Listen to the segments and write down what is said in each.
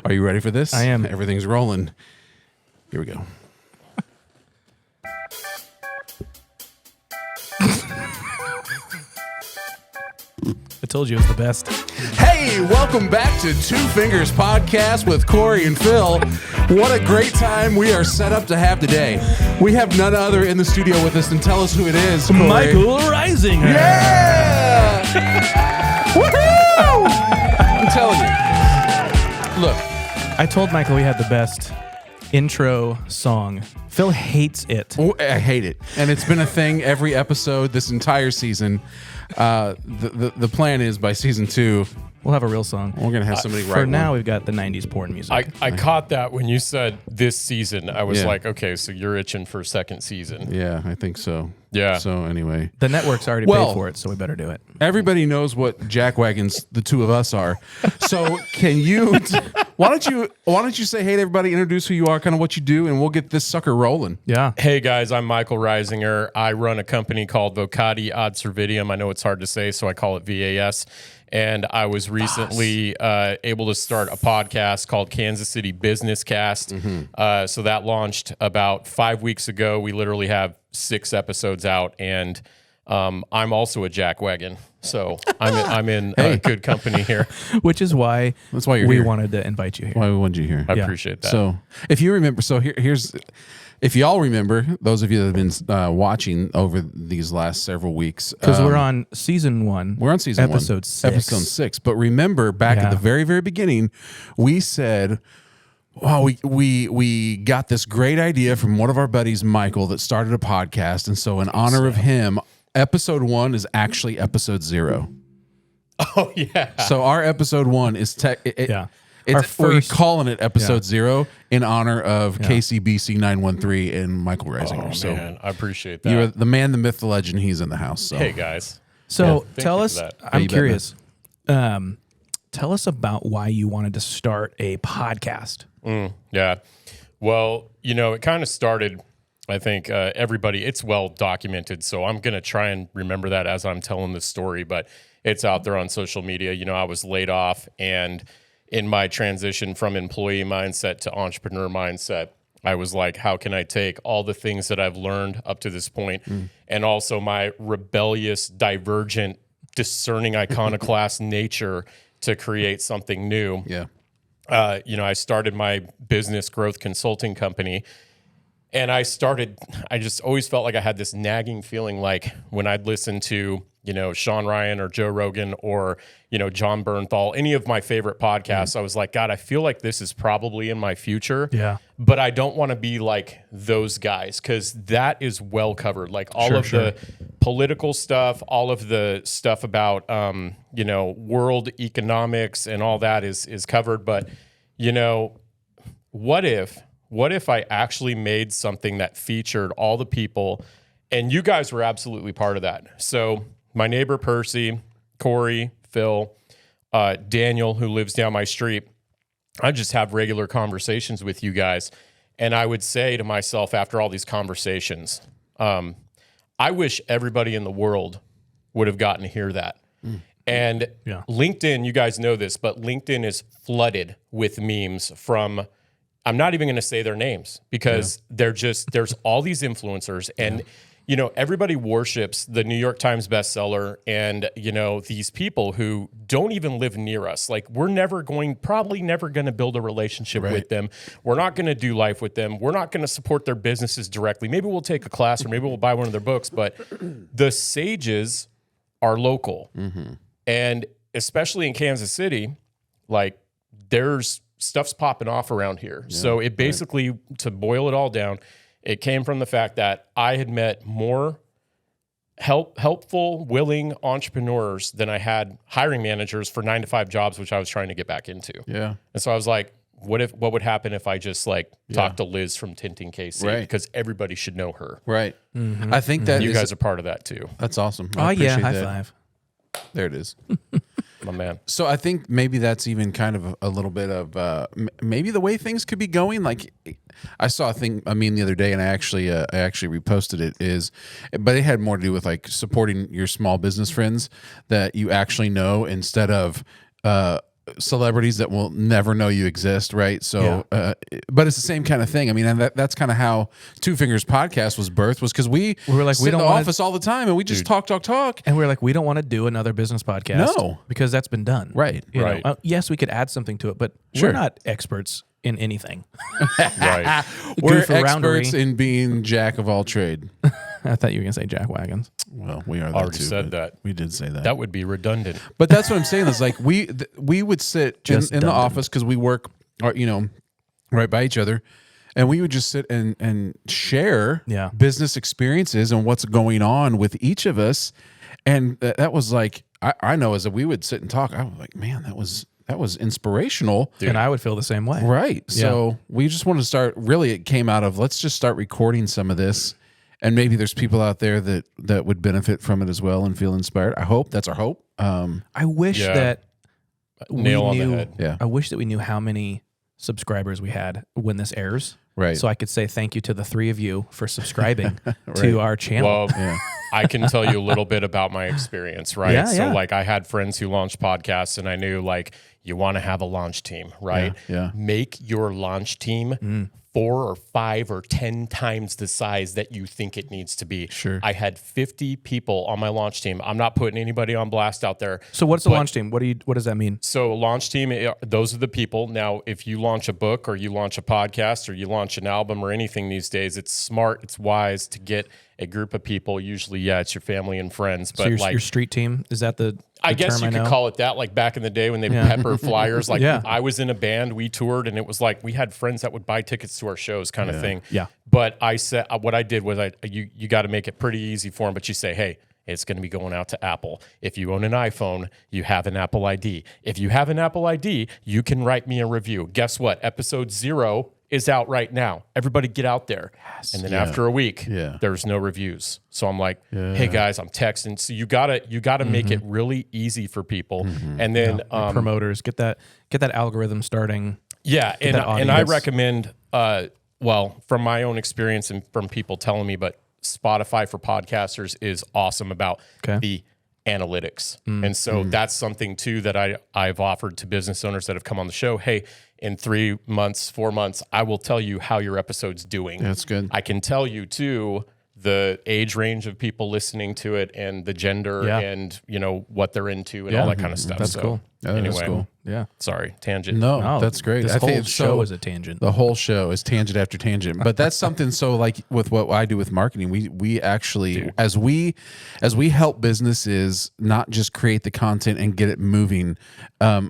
Are you ready for this? I am. Everything's rolling. Here we go. I told you it was the best. Hey, welcome back to Two Fingers Podcast with Cory and Phil. What a great time we are set up to have today. We have none other in the studio with us, and tell us who it is, Cory. Michael Risigner. Yeah! Woohoo! I'm telling you. Look. I told Michael we had the best intro song. Phil hates it. Oh, I hate it. And it's been a thing every episode this entire season. The plan is by season 2, We'll have a real song. we're going to have somebody write For now, one. we've got the 90s porn music. I caught that when you said this season. I was Yeah. like, okay, so you're itching for second season. Yeah, I think so. Yeah. So anyway. The network's already Well- paid for it, so we better do it. Everybody knows what jackwagons the two of us are. So can you why don't you say hey to everybody, introduce who you are, kind of what you do, and we'll get this sucker rolling. Yeah. Hey guys, I'm Michael Risigner. I run a company called Vocati Ad Servidium. I know it's hard to say, so I call it VAS. And I was recently able to start a podcast called Kansas City Business Cast. So that launched about 5 weeks ago. We literally have 6 episodes out, and I'm also a jackwagon. So I'm in good company here. Which is why That's why you're we here. wanted to invite you here. Why we wanted you here. I Yeah. appreciate that. So if you remember, here's if y'all remember, those of you that have been watching over these last several weeks, Because we're on season 1. we're on season episode 1, 6. episode 6. But remember, back at Yeah. the very, very beginning, we said, "Wow, we got this great idea from one of our buddies, Michael, that started a podcast, and so in honor of him, episode 1 is actually episode 0." Oh yeah. So our episode 1 is Yeah. We're first- calling it episode 0 in honor of KCBC 913 and Michael Risigner. Oh, so man, I appreciate that. you're the man, the myth, the legend. He's in the house. So Hey guys. So thank tell you us, for that. I'm you bet, curious. Tell us about why you wanted to start a podcast. Yeah. Well, it kind of started, I think, everybody, it's well documented. So I'm going to try and remember that as I'm telling this story, but it's out there on social media. I was laid off, and in my transition from employee mindset to entrepreneur mindset, I was like, how can I take all the things that I've learned up to this point and also my rebellious, divergent, discerning iconoclast nature to create something new? yeah, I started my business growth consulting company, and I just always felt like I had this nagging feeling, like when I'd listen to, Sean Ryan or Joe Rogan or, John Bernthal, any of my favorite podcasts, I was like, God, I feel like this is probably in my future. Yeah. But I don't want to be like those guys, because that is well covered. Like all of the political stuff, all of the stuff about, world economics and all that is covered. But, what if I actually made something that featured all the people, and you guys were absolutely part of that. So my neighbor, Percy, Cory, Phil, Daniel, who lives down my street, I just have regular conversations with you guys. And I would say to myself after all these conversations, I wish everybody in the world would have gotten to hear that. And LinkedIn, you guys know this, but LinkedIn is flooded with memes from, I'm not even going to say their names, because there's all these influencers, and everybody worships the New York Times bestseller, and these people who don't even live near us. Like, we're probably never going to build a relationship with them. We're not going to do life with them. We're not going to support their businesses directly. Maybe we'll take a class, or maybe we'll buy one of their books, but the sages are local. And especially in Kansas City, like, there's stuff's popping off around here. So it basically, to boil it all down, it came from the fact that I had met more helpful, willing entrepreneurs than I had hiring managers for 9-to-5 jobs, which I was trying to get back into. yeah. And so I was like, what would happen if I just talked to Liz from Tinting KC? Right. Because everybody should know her. Right. I think that You guys are part of that too, that's awesome. Oh, I yeah. appreciate High that. five. There it is. my man. So I think maybe that's even kind of a little bit of maybe the way things could be going. Like, I saw a meme the other day, and I actually reposted it. But it had more to do with like supporting your small business friends that you actually know, instead of celebrities that will never know you exist, right? So, but it's the same kind of thing. I mean, and that's kind of how Two Fingers Podcast was birthed, was because we were like, sit we in don't the wanna- office all the time and we just talk. And we're like, we don't want to do another business podcast. No. Because that's been done. Right. You Right. know, yes, we could add something to it, but Sure. we're not experts in anything. Right. We're Goof aroundery. experts in being jack of all trade. I thought you were going to say jack wagons. Well, we are that Already too, said but that. We did say that. That would be redundant. But that's what I'm saying is like we would sit Just in the Dundon. office because we work, right by each other, and we would just sit and share Yeah. business experiences and what's going on with each of us. And that was like I know as we would sit and talk, I was like, man, that was inspirational. Dude. And I would feel the same way. Right. So we just wanted to start. Really, it came out of let's just start recording some of this, and maybe there's people out there that would benefit from it as well and feel inspired. I hope that's our hope. I wish Yeah. that Nail on we the knew. head. Yeah. I wish that we knew how many subscribers we had when this airs. Right. So I could say thank you to the three of you for subscribing to our channel. Well, I can tell you a little bit about my experience, right? Yeah, So yeah. like I had friends who launched podcasts and I knew like you want to have a launch team, right? Yeah. Make your launch team 4 or 5 or 10 times the size that you think it needs to be. Sure. I had 50 people on my launch team. I'm not putting anybody on blast out there. So what's the launch team? What does that mean? So launch team, those are the people. Now, if you launch a book or you launch a podcast or you launch an album or anything these days, it's smart, it's wise to get a group of people. Usually, it's your family and friends. But So your street team, is that the I guess term you could know? call it that, like back in the day when they pepper flyers. Like Yeah. I was in a band, we toured, and it was like we had friends that would buy tickets to our shows, kind of thing. Yeah. But I said, what I did was you got to make it pretty easy for them. But you say, hey, it's going to be going out to Apple. If you own an iPhone, you have an Apple ID. If you have an Apple ID, you can write me a review. Guess what? Episode 0 is out right now. Everybody get out there. And then after a week, there's no reviews. So I'm like, hey guys, I'm texting. So you gotta make it really easy for people. And then promoters get that algorithm starting. yeah, and that I audience. recommend from my own experience and from people telling me, but Spotify for podcasters is awesome about the analytics. And so that's something too that I've offered to business owners that have come on the show. Hey, in 3 months, 4 months, I will tell you how your episode's doing. That's good. I can tell you too the age range of people listening to it and the gender and what they're into and all that kind of stuff. That's cool. Anyway, That's cool. Yeah. sorry, tangent. No, that's great. This I think whole it's show is a tangent. The whole show is tangent after tangent, but that's something. So, like with what I do with marketing, we actually as we help businesses not just create the content and get it moving,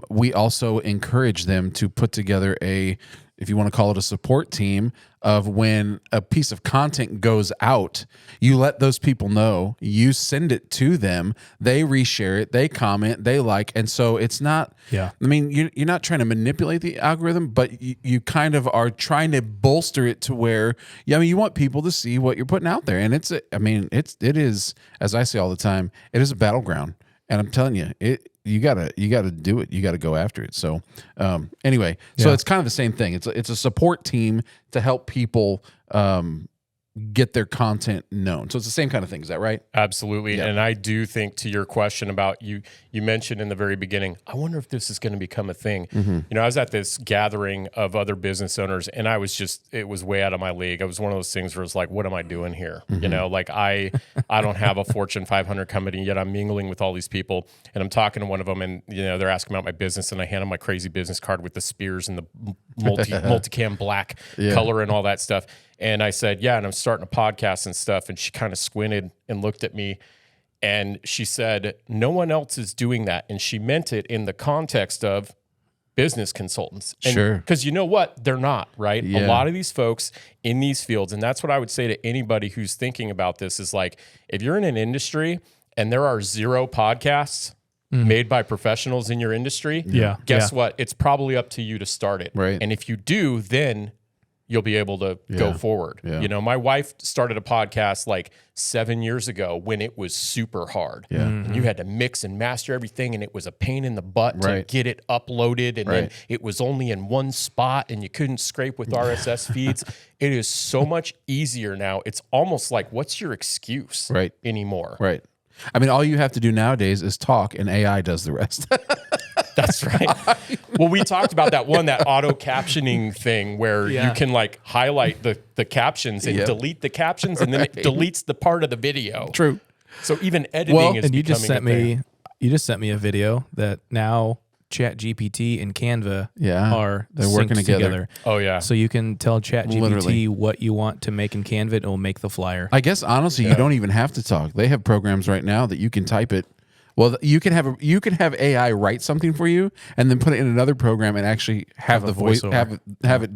we also encourage them to put together if you want to call it a support team of when a piece of content goes out, you let those people know, you send it to them, they reshare it, they comment, they like, and so it's not. Yeah. I mean, you're not trying to manipulate the algorithm, but you kind of are trying to bolster it to where, you want people to see what you're putting out there. And it is, as I say all the time, it is a battleground. And I'm telling you, you gotta do it. You gotta go after it. So anyway, so it's kind of the same thing. It's a support team to help people get their content known. So it's the same kind of thing. Is that right? Absolutely. Yeah. And I do think to your question about you mentioned in the very beginning, I wonder if this is going to become a thing. I was at this gathering of other business owners and it was way out of my league. It was one of those things where it's like, what am I doing here? Like I don't have a Fortune 500 company yet. I'm mingling with all these people and I'm talking to one of them and, they're asking about my business and I hand them my crazy business card with the spears and the multicam black color and all that stuff. And I said, and I'm starting a podcast and stuff. And she kind of squinted and looked at me and she said, no one else is doing that. And she meant it in the context of business consultants. And, Sure. because you know what? They're not, right? Yeah. A lot of these folks in these fields, and that's what I would say to anybody who's thinking about this is like, if you're in an industry and there are 0 podcasts made by professionals in your industry, guess what? It's probably up to you to start it. Right. And if you do, then you'll be able to go forward. Yeah. My wife started a podcast like 7 years ago when it was super hard. And you had to mix and master everything and it was a pain in the butt to get it uploaded and then it was only in one spot and you couldn't scrape with RSS feeds. It is so much easier now. It's almost like, what's your excuse anymore? Right. I mean, all you have to do nowadays is talk and AI does the rest. That's right. Well, we talked about that auto captioning thing where you can like highlight the captions and delete the captions, and then it deletes the part of the video. True. So even editing is and you becoming just sent a thing. you just sent me a video that now ChatGPT and Canva they're synced working together. Oh yeah. So you can tell ChatGPT Literally. what you want to make in Canva, and it will make the flyer. I guess honestly, you don't even have to talk. They have programs right now that you can type it. Well, you can have AI write something for you, and then put it in another program and actually have the voice, voiceover. have it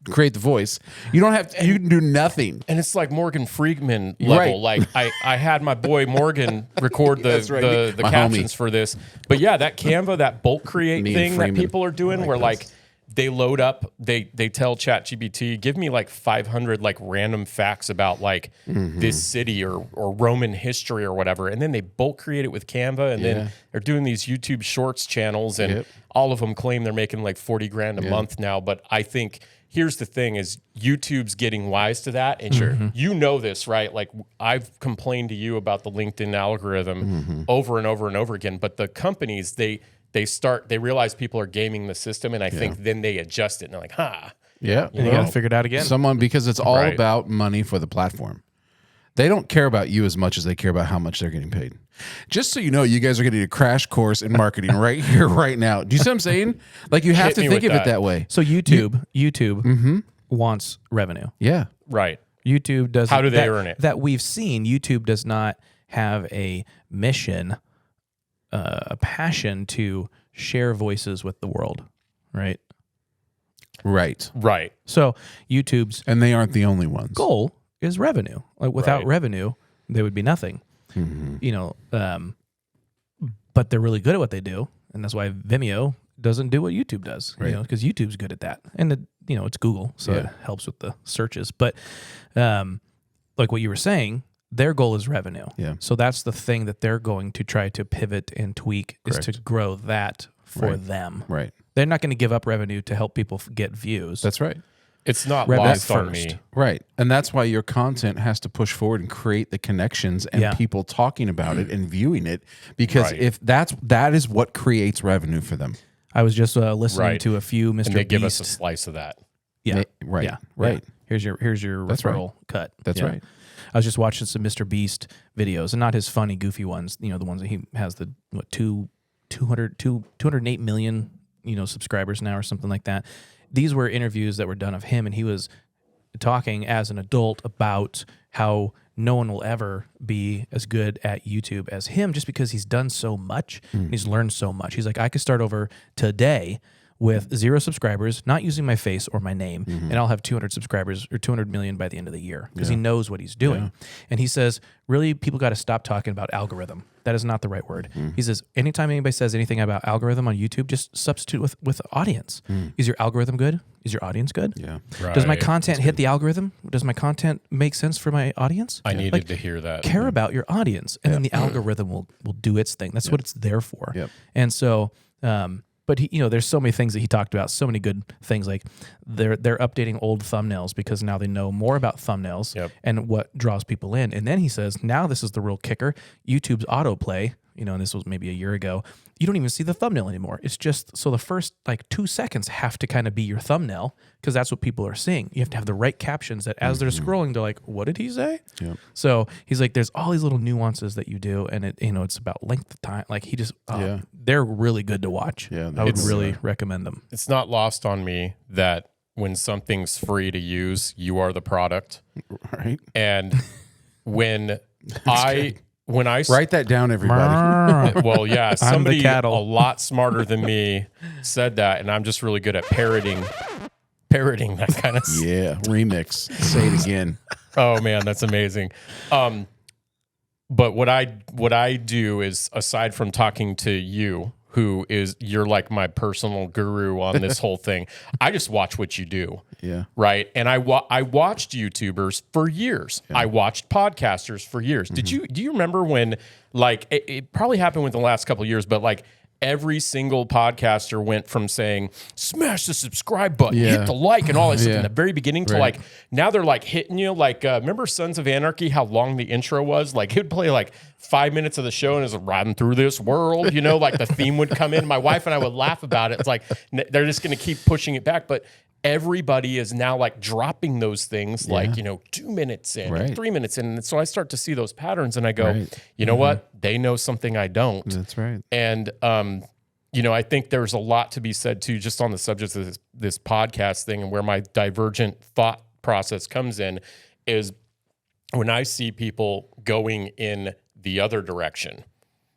create the voice. You don't have to, you can do nothing. And it's like Morgan Freeman level. Right. Like I had my boy Morgan record the My captions homie. for this. But yeah, that Canva, that bulk create Me and thing that Freeman. people are doing where like they load up, they tell ChatGPT, give me like 500 like random facts about like this city or Roman history or whatever. And then they bulk create it with Canva. And then they're doing these YouTube Shorts channels, and all of them claim they're making like 40 grand a month now. But I think here's the thing is YouTube's getting wise to that. And you know this, right? Like I've complained to you about the LinkedIn algorithm over and over and over again, but the companies, they realize people are gaming the system, and I think then they adjust it and they're like, Yeah. And you got to figure it out again. Because it's all Right. about money for the platform. They don't care about you as much as they care about how much they're getting paid. Just so you know, you guys are getting a crash course in marketing right here, right now. Do you see what I'm saying? Like you have Hit to me think with of it that. that way. So YouTube wants revenue. Yeah. right. YouTube does. How do they earn it? That we've seen. YouTube does not have a mission, a passion to share voices with the world, right? Right. Right. So YouTube's And they aren't the only ones. goal is revenue. Like without Right. revenue, there would be nothing. You know, but they're really good at what they do, and that's why Vimeo doesn't do what YouTube does. Right. You know, because YouTube's good at that, and it's Google, so it helps with the searches. But like what you were saying, their goal is revenue. Yeah. So that's the thing that they're going to try to pivot and tweak is to grow that for them. Right. They're not going to give up revenue to help people get views. That's right. It's not Revenue lost on first. me. Right. And that's why your content has to push forward and create the connections and people talking about it and viewing it. Because Right. if that is what creates revenue for them. I was just listening Right. to a few Mr. And they Beast. give us a slice of that. Yeah. Right. Yeah. Right. Yeah. Here's your That's right. referral cut. That's Yeah. right. I was just watching some Mr. Beast videos, and not his funny, goofy ones. The ones that he has 208 million subscribers now or something like that. These were interviews that were done of him, and he was talking as an adult about how no one will ever be as good at YouTube as him just because he's done so much. And he's learned so much. He's like, I could start over today with 0 subscribers, not using my face or my name, and I'll have 200 subscribers or 200 million by the end of the year because he knows what he's doing. And he says, really, people got to stop talking about algorithm. That is not the right word. He says, anytime anybody says anything about algorithm on YouTube, just substitute with audience. Is your algorithm good? Is your audience good? Yeah. Does my Right. content hit the algorithm? Does my content make sense for my audience? I needed to hear that. Care about your audience, and then the algorithm will do its thing. That's what it's there for. Yep. And so, but he, there's so many things that he talked about. So many good things, like they're updating old thumbnails because now they know more about thumbnails and what draws people in. And then he says, now this is the real kicker: YouTube's autoplay. And this was maybe a year ago. You don't even see the thumbnail anymore. It's just so the first 2 seconds have to kind of be your thumbnail because that's what people are seeing. You have to have the right captions that as they're scrolling, they're like, "What did he say?" Yep. So he's like, "There's all these little nuances that you do, and it's about length of time. Like he just, they're really good to watch. Yeah, I would it's, really recommend them. It's not lost on me that when something's free to use, you are the product. Right. And when I Write that down, everybody. well, yeah, somebody a cattle. lot smarter than me said that, and I'm just really good at parroting that kind of stuff. Yeah. Remix. Say it again. Oh man, that's amazing. But what I do is, aside from talking to you, you're like my personal guru on this whole thing, I just watch what you do. Yeah. Right. And I watched YouTubers for years. Yeah. I watched podcasters for years. Do you remember when, like, it probably happened within the last couple of years, but like every single podcaster went from saying, smash the subscribe button, Yeah. hit the like and all that stuff Yeah. in the very beginning to Right. like, now they're like hitting you. Like, remember Sons of Anarchy, how long the intro was? Like he'd play like 5 minutes of the show and it's riding through this world, like the theme would come in. My wife and I would laugh about it. It's like, they're just going to keep pushing it back. But everybody is now like dropping those things like, 2 minutes in, Right. 3 minutes in. And so I start to see those patterns and I go, Right. you know what? They know something I don't. That's right. And, I think there's a lot to be said too, just on the subject of this podcast thing and where my divergent thought process comes in is when I see people going in the other direction.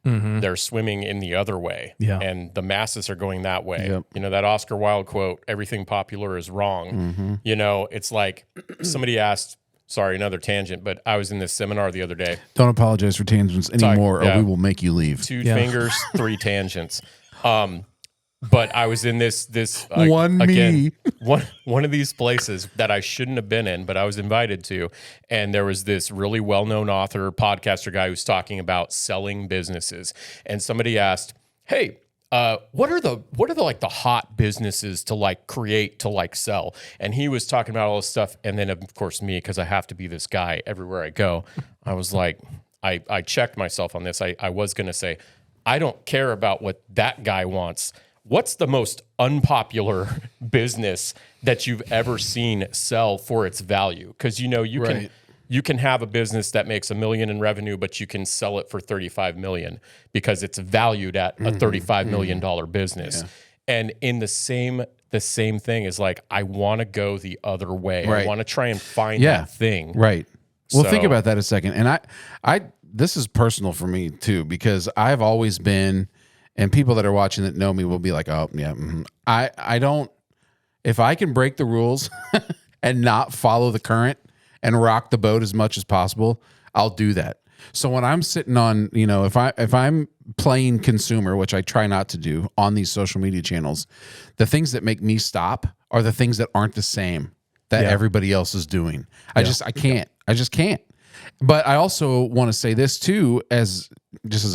They're swimming in the other way, and the masses are going that way. Yep. That Oscar Wilde quote, everything popular is wrong. It's like somebody asked, sorry, another tangent, but I was in this seminar the other day. Don't apologize for tangents anymore, yeah. or we will make you leave. 2 fingers, 3 tangents. But I was in this One again, me. one of these places that I shouldn't have been in, but I was invited to, and there was this really well-known author, podcaster guy who's talking about selling businesses, and somebody asked, "Hey, what are the like the hot businesses to like create to like sell?" And he was talking about all this stuff, and then of course me, because I have to be this guy everywhere I go. I was like, I checked myself on this. I was going to say, I don't care about what that guy wants. What's the most unpopular business that you've ever seen sell for its value? Because you can have a business that makes $1 million in revenue, but you can sell it for $35 million because it's valued at a $35 million business. Yeah. And in the same thing is like, I want to go the other way. Right. I want to try and find that thing. Right. Well, So- think about that a second. And I this is personal for me too, because I've always been, and people that are watching that know me will be like, oh yeah, I don't, if I can break the rules and not follow the current and rock the boat as much as possible, I'll do that. So when I'm sitting on, if I'm playing consumer, which I try not to do on these social media channels, the things that make me stop are the things that aren't the same that everybody else is doing. I just can't. But I also want to say this too, as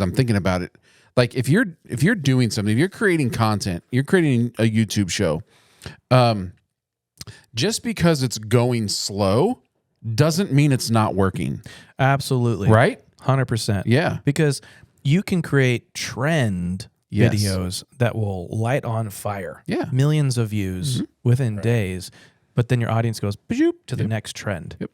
I'm thinking about it, like if you're doing something, if you're creating content, you're creating a YouTube show, just because it's going slow doesn't mean it's not working. Absolutely. Right? 100%. Yeah. Because you can create trend Yes. videos that will light on fire. Yeah. Millions of views within days, but then your audience goes to the next trend. Yep.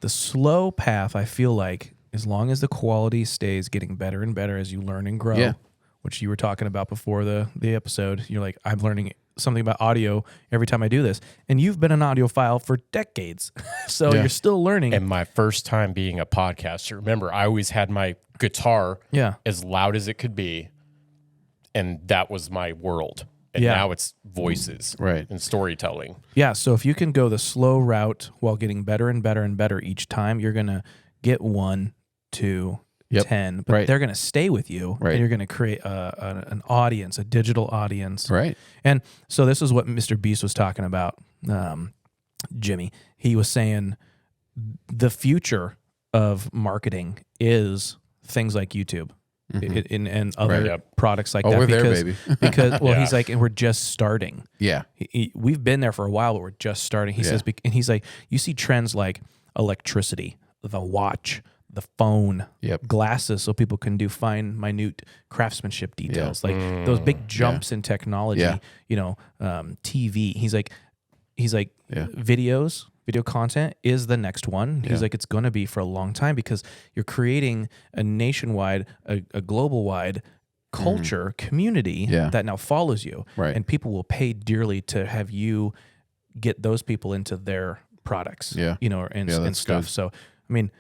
The slow path, I feel like, as long as the quality stays getting better and better as you learn and grow, which you were talking about before the episode, you're like, I'm learning something about audio every time I do this. And you've been an audiophile for decades. So you're still learning. And my first time being a podcaster, remember, I always had my guitar as loud as it could be. And that was my world. And now it's voices and storytelling. Yeah, so if you can go the slow route while getting better and better and better each time, you're going to get 1 to 10. But they're going to stay with you, and you're going to create an audience, a digital audience. Right. And so this is what Mr. Beast was talking about, Jimmy. He was saying the future of marketing is things like YouTube. And other products like that. We're there, baby. Because he's like, and we're just starting. Yeah. We've been there for a while, but we're just starting. He says, and he's like, you see trends like electricity, the watch, the phone, glasses, so people can do fine, minute craftsmanship details, like those big jumps in technology. TV. He's like, video content is the next one. He's like, it's going to be for a long time because you're creating a nationwide, a global-wide culture, community that now follows you. Right. And people will pay dearly to have you get those people into their products, and stuff. Good. So, I mean,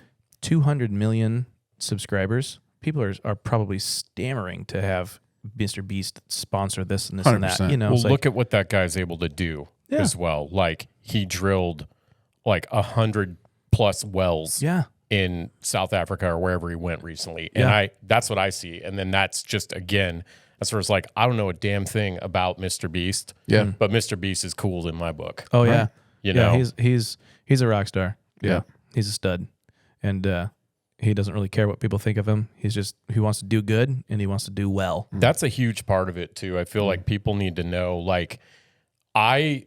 200 million subscribers, people are probably stammering to have Mr. Beast sponsor this and this and that. 100%. Well, look at what that guy's able to do as well. Like he drilled like 100+ wells in South Africa or wherever he went recently. And that's what I see. And then that's just, again, that's where it's like, I don't know a damn thing about Mr. Beast. Yeah. But Mr. Beast is cool in my book. Oh yeah. You know? He's a rock star. Yeah. He's a stud. And he doesn't really care what people think of him. He wants to do good and he wants to do well. That's a huge part of it too. I feel like people need to know, like, I've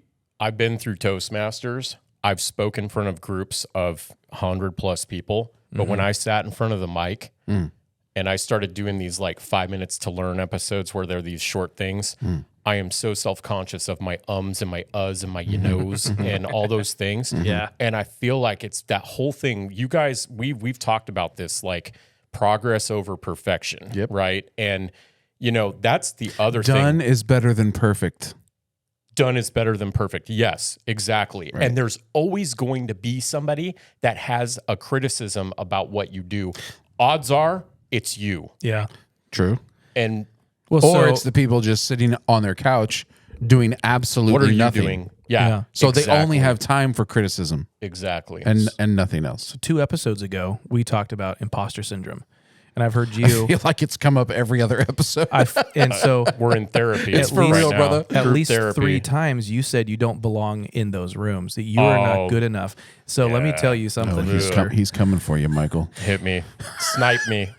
been through Toastmasters. I've spoken in front of groups of 100+ people, but when I sat in front of the mic and I started doing these like 5 minutes to learn episodes where they're these short things, I am so self-conscious of my ums and my uhs and my you knows and all those things. Yeah. And I feel like it's that whole thing. You guys, we've talked about this, like progress over perfection, right? And you know, that's the other thing. Done is better than perfect. Done is better than perfect. Yes, exactly. Right. And there's always going to be somebody that has a criticism about what you do. Odds are it's you. Yeah. True. And or it's the people just sitting on their couch doing absolutely what are you nothing. doing? Yeah. So they only have time for criticism. Exactly. And nothing else. So 2 episodes ago, we talked about imposter syndrome. And I've heard I you. feel like it's come up every other episode. And so we're in therapy. It's for real, now. brother. At Group least therapy. 3 times you said you don't belong in those rooms, that you are not good enough. So let me tell you something. He's coming for you, Michael. Hit me. Snipe me.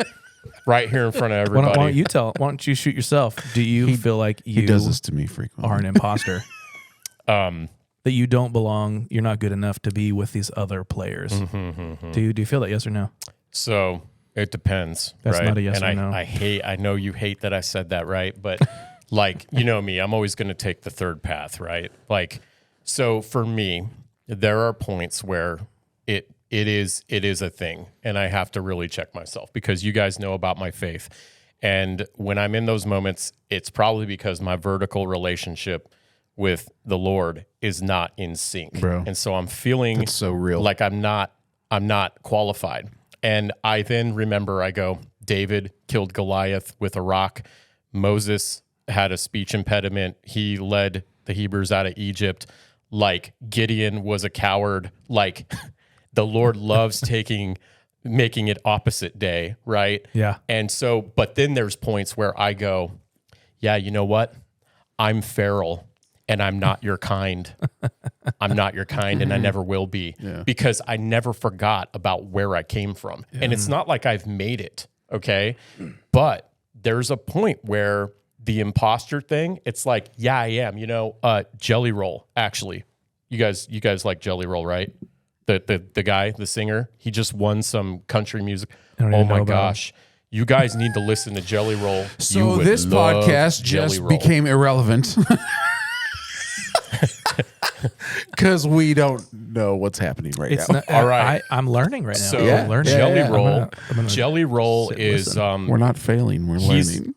Right here in front of Why everybody. don't you shoot yourself? Do you feel like you He does this to me frequently. are an imposter? That you don't belong, you're not good enough to be with these other players. Do you feel that, yes or no? So it depends. That's right? not a yes and or no. I know you hate that I said that, right? But like, you know me, I'm always going to take the third path, right? Like, so for me, there are points where it is a thing, and I have to really check myself, because you guys know about my faith. And when I'm in those moments, it's probably because my vertical relationship with the Lord is not in sync. Bro. And so I'm feeling That's so real. like I'm not qualified. And I then remember, I go, David killed Goliath with a rock. Moses had a speech impediment. He led the Hebrews out of Egypt. Like, Gideon was a coward. Like, the Lord loves making it opposite day, right? Yeah. And so, but then there's points where I go, yeah, you know what? I'm feral and I'm not your kind. I'm not your kind, and I never will be, because I never forgot about where I came from. And it's not like I've made it, okay? But there's a point where the imposter thing, it's like, yeah, I am. You know, Jelly Roll, actually. You guys like Jelly Roll, right? The guy, the singer, he just won some country music. Oh my gosh. You guys need to listen to Jelly Roll. So this podcast just became irrelevant. Because we don't know what's happening right now. All right. I'm learning right now. So I'm learning. Jelly yeah. Roll, I'm gonna Jelly Roll is We're not failing. We're learning.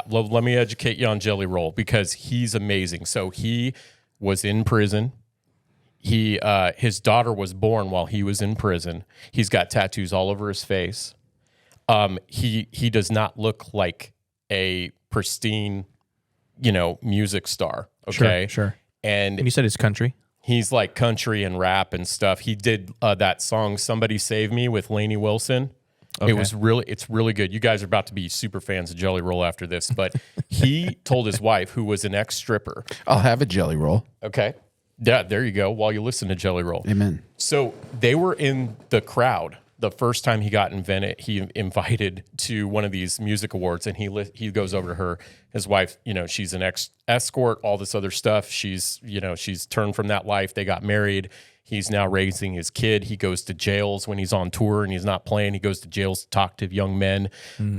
Let me educate you on Jelly Roll, because he's amazing. So he was in prison. His daughter was born while he was in prison. He's got tattoos all over his face. He does not look like a pristine, music star. Okay, Sure. And you said it's country. he's like country and rap and stuff. He did that song "Somebody Save Me" with Lainey Wilson. Okay. It's really good. You guys are about to be super fans of Jelly Roll after this. But he told his wife, who was an ex-stripper. I'll have a Jelly Roll. Okay. Yeah, there you go. While you listen to Jelly Roll. Amen. So they were in the crowd the first time he got he invited to one of these music awards, and he goes over to her, his wife, she's an escort, all this other stuff. She's turned from that life. They got married. He's now raising his kid. He goes to jails when he's on tour and he's not playing. He goes to jails to talk to young men,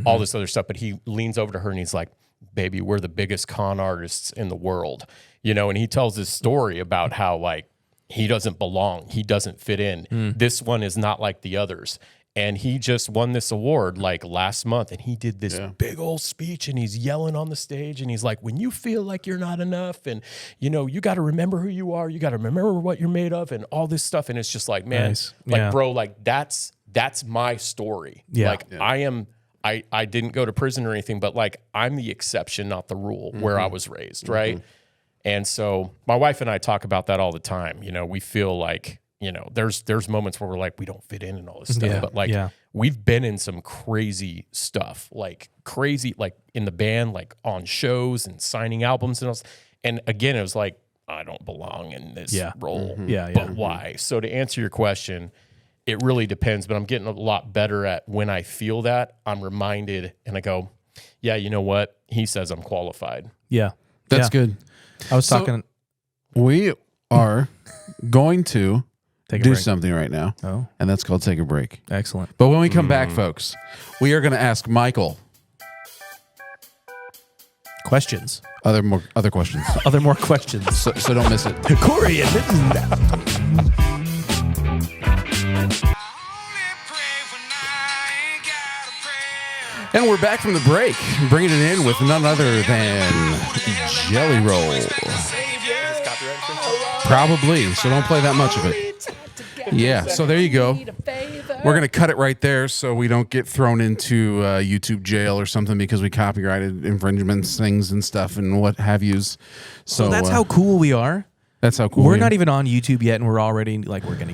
all this other stuff. But he leans over to her and he's like, "Baby, we're the biggest con artists in the world." And he tells this story about how, like, he doesn't belong. He doesn't fit in. This one is not like the others. And he just won this award like last month. And he did this big old speech, and he's yelling on the stage. And he's like, when you feel like you're not enough, and, you got to remember who you are. You got to remember what you're made of, and all this stuff. And it's just like, man, Nice. like, Yeah. bro, like that's my story. Yeah. Like I didn't go to prison or anything, but like I'm the exception, not the rule, where I was raised. Right. And so my wife and I talk about that all the time. We feel like, there's moments where we're like, we don't fit in and all this stuff. Yeah, But like, we've been in some crazy stuff, like in the band, like on shows and signing albums and all. And again, it was like, I don't belong in this role. Yeah. But why? So to answer your question, it really depends, but I'm getting a lot better at when I feel that, I'm reminded and I go, yeah, you know what? He says I'm qualified. Yeah. That's Yeah. good. I was talking. We are going to Take a do break. something right now, Oh, and that's called take a break. excellent. But when we come back, folks, we are going to ask Michael Questions. other questions. Other more questions. So don't miss it. Cory and And we're back from the break, bringing it in with none other than Jelly Roll. Probably, so don't play that much of it. Yeah, so there you go. We're going to cut it right there so we don't get thrown into YouTube jail or something because we copyrighted infringements, things and stuff and what have yous. So that's how cool we are. That's how cool We're we not are. even on YouTube yet, and we're already like we're gonna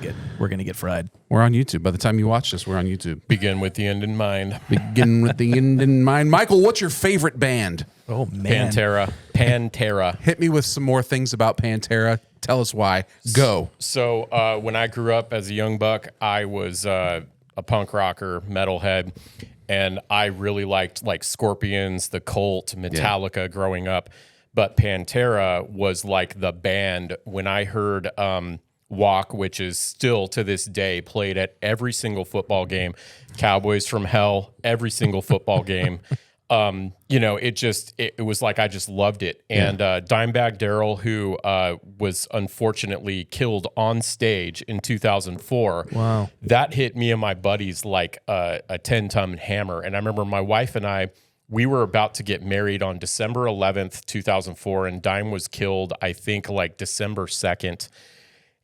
get fried. We're on YouTube. By the time you watch this, we're on YouTube. Begin with the end in mind. Begin with the end in mind. Michael, what's your favorite band? Oh man, Pantera. Hit me with some more things about Pantera. Tell us why. Go. So when I grew up as a young buck, I was a punk rocker, metalhead, and I really liked like Scorpions, The Cult, Metallica growing up. But Pantera was like the band. When I heard Walk, which is still to this day played at every single football game, Cowboys from Hell, every single football game. It was like I just loved it. And Dimebag Darrell, who was unfortunately killed on stage in 2004, Wow. that hit me and my buddies like a 10-ton hammer. And I remember my wife and I, we were about to get married on December 11th, 2004, and Dime was killed, I think, like December 2nd.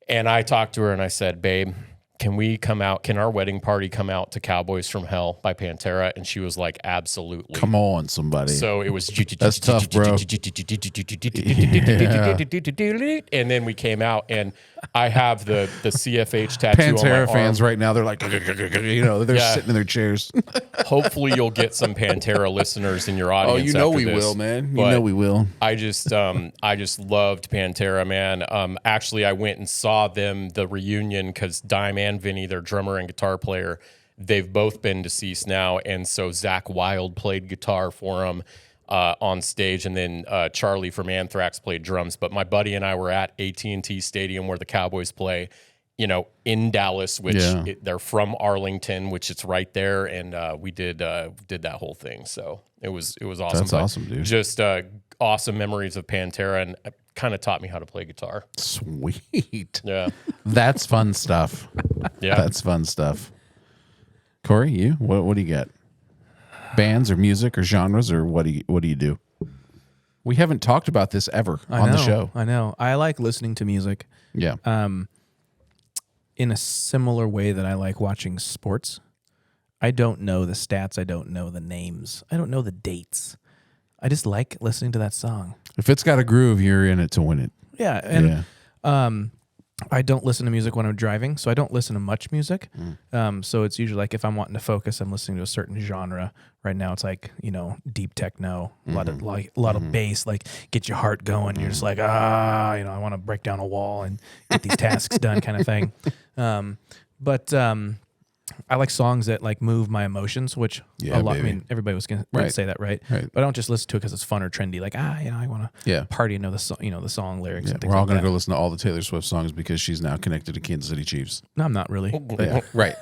And I talked to her and I said, babe, can we come out? Can our wedding party come out to Cowboys from Hell by Pantera? And she was like, absolutely. Come on, somebody. So it was. That's tough, bro. And then we came out, and I have the CFH tattoo on my Pantera arm. fans right now, they're like, they're sitting in their chairs. Hopefully, you'll get some Pantera listeners in your Oh, audience. you know after we this. will, man. You But know we will. I just loved Pantera, man. Actually, I went and saw them, the reunion, because Dime and Vinny, their drummer and guitar player, they've both been deceased now. And so Zach Wilde played guitar for them on stage, and then Charlie from Anthrax played drums. But my buddy and I were at AT&T Stadium where the Cowboys play, in Dallas, which they're from Arlington, which it's right there. And we did that whole thing. So it was awesome. That's awesome, dude. Just awesome memories of Pantera, and it kind of taught me how to play guitar. Sweet. Yeah. That's fun stuff. Yeah. That's fun stuff. Cory, you? What do you got? Bands or music or genres, or what do you do? We haven't talked about this ever on the show. I know. I like listening to music. Yeah. In a similar way that I like watching sports. I don't know the stats. I don't know the names. I don't know the dates. I just like listening to that song. If it's got a groove, you're in it to win it. Yeah, and I don't listen to music when I'm driving, so I don't listen to much music. So it's usually like if I'm wanting to focus, I'm listening to a certain genre. Right now, it's like deep techno, a lot of bass, like get your heart going. You're just like I want to break down a wall and get these tasks done, kind of thing. But I like songs that like move my emotions, which Yeah, a lot. baby. I mean, everybody was gonna Right. say that, right? Right. But I don't just listen to it because it's fun or trendy. Like I want to party and know the song lyrics. And things We're all like going to that. go listen to all the Taylor Swift songs because she's now connected to Kansas City Chiefs. No, I'm not really. Yeah. Right.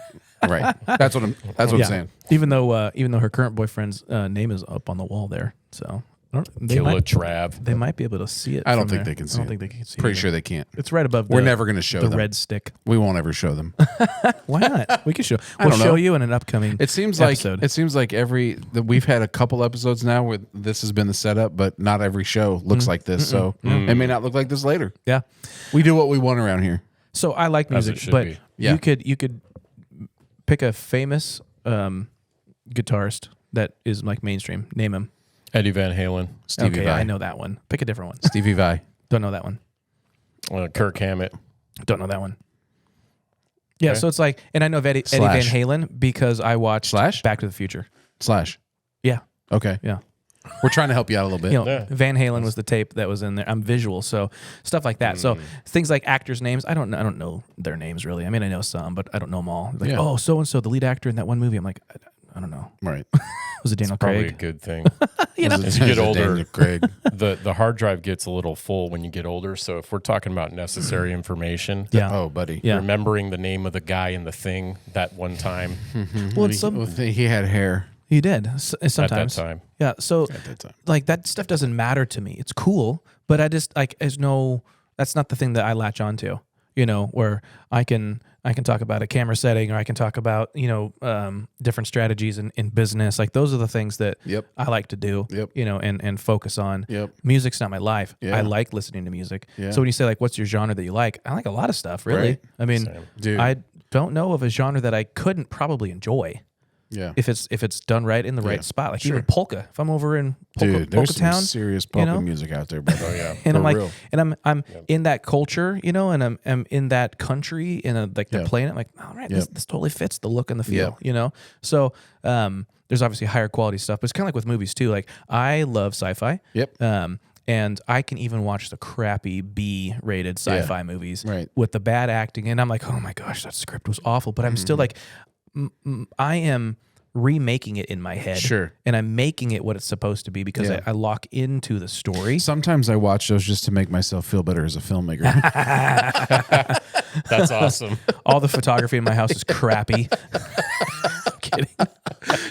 Right. That's what I'm saying. Even though her current boyfriend's name is up on the wall there, so they Kill a might, Trav. they might be able to see it. I don't from think there. they can see I don't it. think they can see Pretty it. sure they can't. It's right above. We're never going to show the them. red stick. We won't ever show them. Why not? We can show. I We'll don't show know. you in an upcoming. It seems episode. like we've had a couple episodes now where this has been the setup, but not every show looks like this. So it may not look like this later. Yeah. We do what we want around here. So I like As it music, should but be. Yeah. you could pick a famous guitarist that is like mainstream. Name him. Eddie Van Halen. Stevie Okay, Vai. I know that one. Pick a different one. Stevie Vai. Don't know that one. Kirk Hammett. Don't know that one. Yeah, Okay. so it's like, and I know of Eddie Van Slash. Halen because I watched Slash? Back to the Future. Slash. Yeah, Okay. yeah. We're trying to help you out a little bit. You know, Van Halen was the tape that was in there. I'm visual, so stuff like that. So things like actors' names, I don't know their names really. I mean, I know some, but I don't know them all. Like, oh, so and so, the lead actor in that one movie. I'm like, I don't know. Right. Was it Daniel Probably Craig? a good thing. As you get older, Daniel Craig. the hard drive gets a little full when you get older. So if we're talking about necessary information, Yeah. Oh, buddy. Yeah. remembering the name of the guy in the thing that one time Well, He had hair he did sometimes. at that time. Yeah. So at that time. like that stuff doesn't matter to me. It's cool, but I just like that's not the thing that I latch onto. You know, where I can talk about a camera setting, or I can talk about different strategies in business. Like those are the things that Yep. I like to do. Yep. You know, and focus on. Yep. Music's not my life. Yeah. I like listening to music. Yeah. So when you say like, what's your genre that you like? I like a lot of stuff. Really. Right. I mean, Same. Dude. I don't know of a genre that I couldn't probably enjoy. Yeah. If it's done right in the right spot, like Sure. even polka. If I'm over in polka, Dude, there's polka some town, serious polka know? music out there, bro. Oh yeah. and I'm For like, real. and I'm in that culture, you know, and I'm in that country, and like they're playing it. I'm like, all right, this totally fits the look and the feel, you know. So there's obviously higher quality stuff, but it's kind of like with movies too. Like I love sci-fi. Yep. And I can even watch the crappy B-rated sci-fi movies Right. with the bad acting, and I'm like, oh my gosh, that script was awful. But I'm still like, I am remaking it in my head. Sure. And I'm making it what it's supposed to be because Yeah. I lock into the story. Sometimes I watch those just to make myself feel better as a filmmaker. That's awesome. All the photography in my house is crappy. I'm kidding.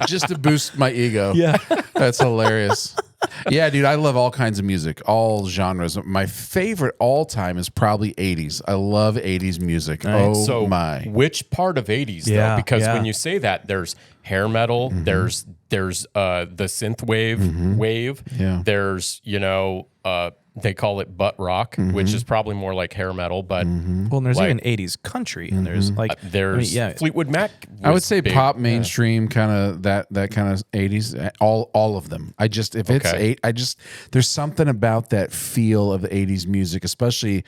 just to boost my ego. Yeah. That's hilarious. Yeah, dude, I love all kinds of music, all genres. My favorite all time is probably 80s. I love 80s music. Oh So my. which part of 80s Yeah, though? Because yeah. when you say that, there's hair metal, there's the synth wave, Yeah. there's they call it butt rock, which is probably more like hair metal, but Well, and there's Like- even 80s country, and there's like there's yeah. Fleetwood Mac. I would was say big. pop, mainstream, kind of that kind of 80s. All of them. I just if it's Okay. there's something about that feel of the 80s music, especially.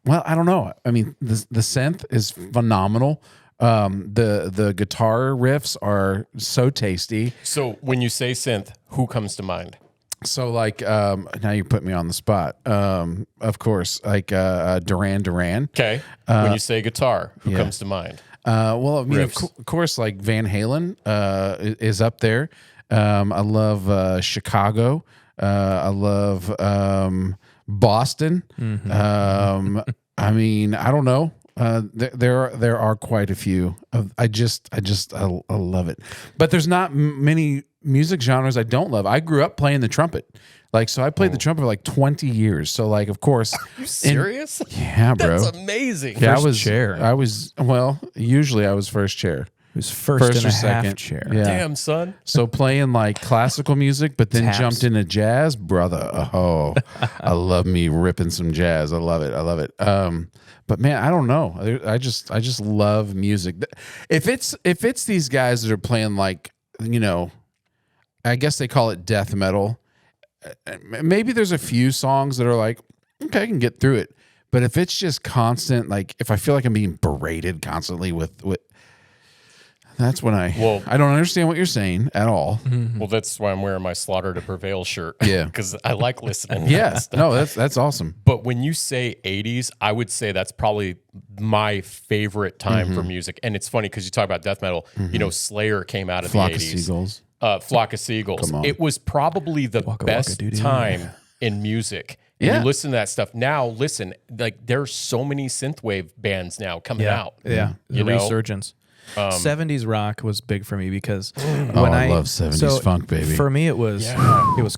Well, I don't know. I mean, the synth is phenomenal. The guitar riffs are so tasty. So when you say synth, who comes to mind? So like now you put me on the spot. Of course, like Duran Duran. Okay. When you say guitar, who yeah. comes to mind? Well, I mean, of Riffs. course, like Van Halen is up there. I love Chicago. I love Boston. I mean, I don't know. There are quite a few. I love it. But there's not many music genres I don't love. I grew up playing the trumpet. Like, so I played the trumpet for like 20 years. So like, of course. Are you serious? Yeah, bro. That's amazing. Yeah, First chair. Usually I was first chair. It was first and or a half second chair. Yeah. Damn, son. So playing like classical music, but then Taps. jumped into jazz, brother. Oh, I love me ripping some jazz. I love it. But man, I don't know. I just love music. If it's these guys that are playing like, I guess they call it death metal. Maybe there's a few songs that are like, okay, I can get through it. But if it's just constant, like if I feel like I'm being berated constantly with that's when I don't understand what you're saying at all. Well, that's why I'm wearing my Slaughter to Prevail shirt. Yeah. Because I like listening to Yeah, that stuff. no, that's awesome. But when you say 80s, I would say that's probably my favorite time for music. And it's funny because you talk about death metal. Slayer came out of Flock the of 80s. Seagulls. Flock of Seagulls. Come on. It was probably the Waka best waka doo-doo. time in music. And Yeah. you listen to that stuff. Now, listen, like there's so many synthwave bands now coming out. Yeah, You the know? resurgence. 70s rock was big for me because Oh, when I love 70s funk, baby. For me, it was